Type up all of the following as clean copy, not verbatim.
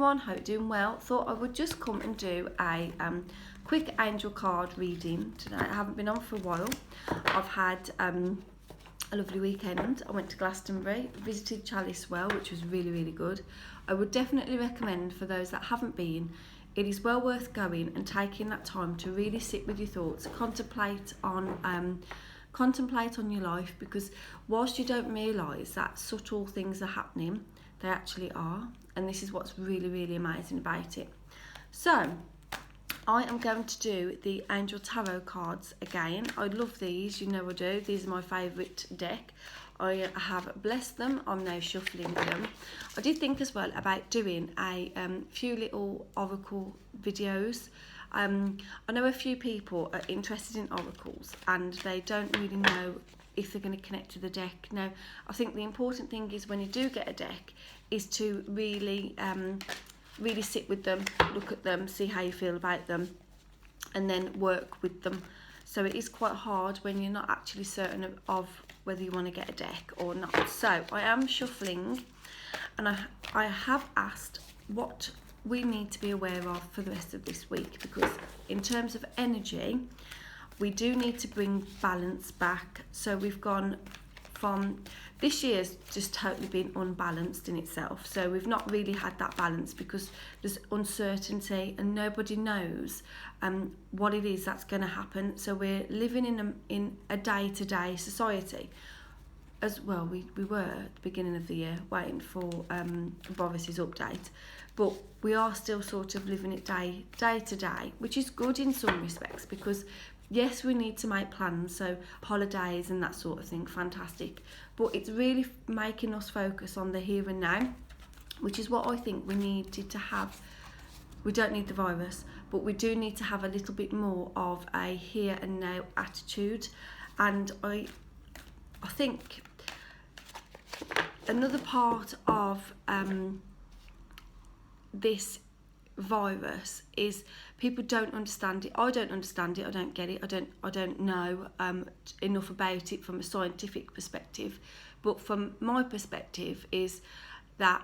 everyone, hope you're doing well. Thought I would just come and do a quick angel card reading today. I haven't been on for a while. I've had a lovely weekend. I went to Glastonbury, visited Chalice Well, which was really good. I would definitely recommend for those that haven't been, it is well worth going and taking that time to really sit with your thoughts, contemplate on your life, because whilst you don't realise that subtle things are happening, they actually are, and this is what's really amazing about it. So I am going to do the Angel Tarot cards again. I love these, you know I do. These are my favourite deck. I have blessed them. I'm now shuffling them. I did think as well about doing a few little oracle videos. I know a few people are interested in oracles and they don't really know if they're going to connect to the deck. Now, I think the important thing is when you do get a deck is to really sit with them, look at them, see how you feel about them, and then work with them. So it is quite hard when you're not actually certain of whether you want to get a deck or not. So I am shuffling, and I have asked what we need to be aware of for the rest of this week, because in terms of energy, we do need to bring balance back. So we've gone from, this year's just totally been unbalanced in itself. So we've not really had that balance because there's uncertainty and nobody knows what it is that's going to happen. So we're living in a day-to-day society. As well, we were at the beginning of the year waiting for Boris's update, but we are still sort of living it day to day, which is good in some respects, because yes, we need to make plans, so holidays and that sort of thing, fantastic, but it's really making us focus on the here and now, which is what I think we needed to have. We don't need the virus, but we do need to have a little bit more of a here and now attitude. And I think another part of this virus is people don't understand it. I don't understand it. I don't get it. I don't know enough about it from a scientific perspective. But from my perspective is that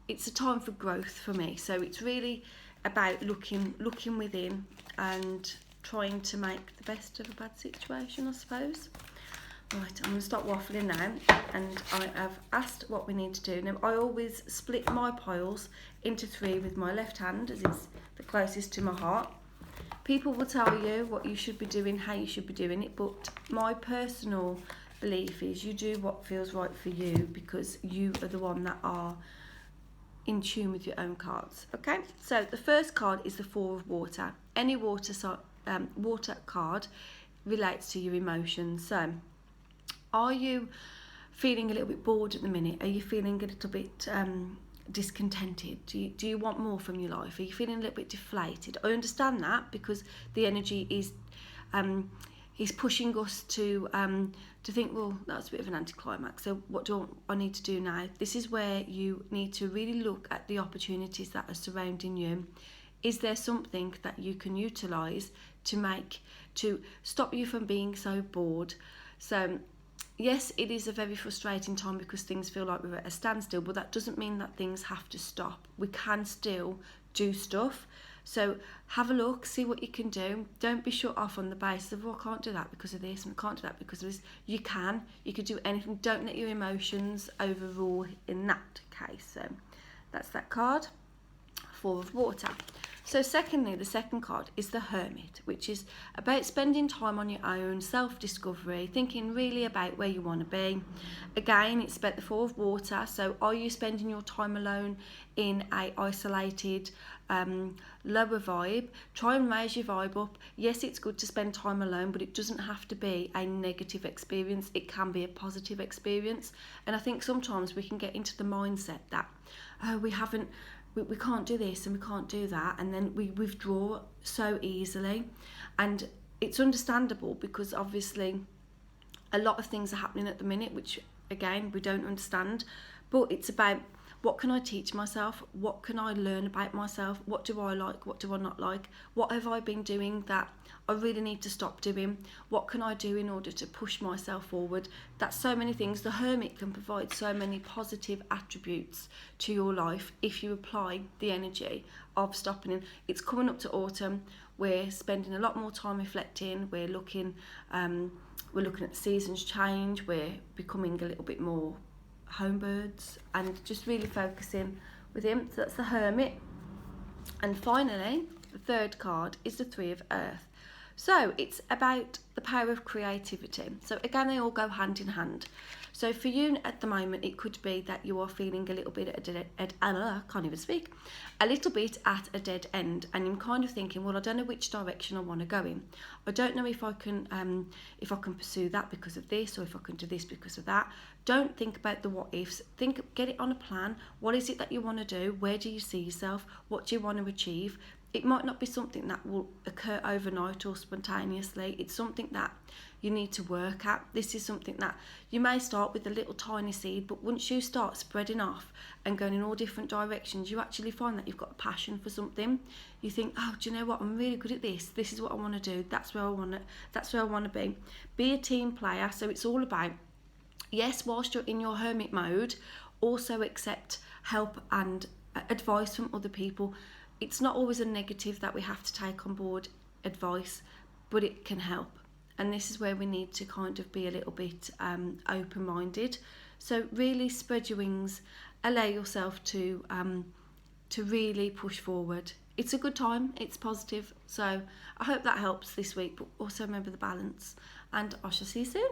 it's a time for growth for me. So it's really about looking within and trying to make the best of a bad situation, I suppose. Right, I'm going to stop waffling now, and I have asked what we need to do. Now, I always split my piles into 3 with my left hand, as it's the closest to my heart. People will tell you what you should be doing, how you should be doing it, but my personal belief is you do what feels right for you, because you are the one that are in tune with your own cards. Okay, so the first card is the 4 of water. Any water card relates to your emotions. So are you feeling a little bit bored at the minute? Are you feeling a little bit discontented? Do you want more from your life? Are you feeling a little bit deflated? I understand that, because the energy is pushing us to think, well, that's a bit of an anticlimax. So what do I need to do now? This is where you need to really look at the opportunities that are surrounding you. Is there something that you can utilise to stop you from being so bored? So yes, it is a very frustrating time because things feel like we're at a standstill, but that doesn't mean that things have to stop. We can still do stuff. So have a look, see what you can do. Don't be shut off on the basis of, oh, I can't do that because of this, and I can't do that because of this. You could do anything. Don't let your emotions overrule in that case. So that's that card, 4 of water. So secondly, the second card is the Hermit, which is about spending time on your own, self-discovery, thinking really about where you want to be. Again, it's about the 4 of water. So are you spending your time alone in a isolated, lower vibe? Try and raise your vibe up. Yes, it's good to spend time alone, but it doesn't have to be a negative experience. It can be a positive experience. And I think sometimes we can get into the mindset that, oh, we can't do this and we can't do that, and then we withdraw so easily. And it's understandable, because obviously a lot of things are happening at the minute which again we don't understand, but it's about What can I teach myself? What can I learn about myself? What do I like? What do I not like? What have I been doing that I really need to stop doing? What can I do in order to push myself forward? That's so many things. The Hermit can provide so many positive attributes to your life if you apply the energy of stopping in. It's coming up to autumn. We're spending a lot more time reflecting. We're looking at the seasons change. We're becoming a little bit more homebirds and just really focusing with him. So that's the Hermit. And finally, the third card is the Three of Earth. So it's about the power of creativity. So again, they all go hand in hand. So for you at the moment, it could be that you are feeling a little bit a little bit at a dead end, and you're kind of thinking, well, I don't know which direction I want to go in. I don't know if I can pursue that because of this, or if I can do this because of that. Don't think about the what ifs. Get it on a plan. What is it that you want to do? Where do you see yourself? What do you want to achieve? It might not be something that will occur overnight or spontaneously. It's something that you need to work at. This is something that you may start with a little tiny seed, but once you start spreading off and going in all different directions, you actually find that you've got a passion for something. You think, oh, do you know what? I'm really good at this. This is what I want to do. That's where I want to be. Be a team player. So it's all about, yes, whilst you're in your hermit mode, also accept help and advice from other people. It's not always a negative that we have to take on board advice, but it can help. And this is where we need to kind of be a little bit open-minded. So really spread your wings, allow yourself to really push forward. It's a good time, it's positive. So I hope that helps this week, but also remember the balance. And I shall see you soon.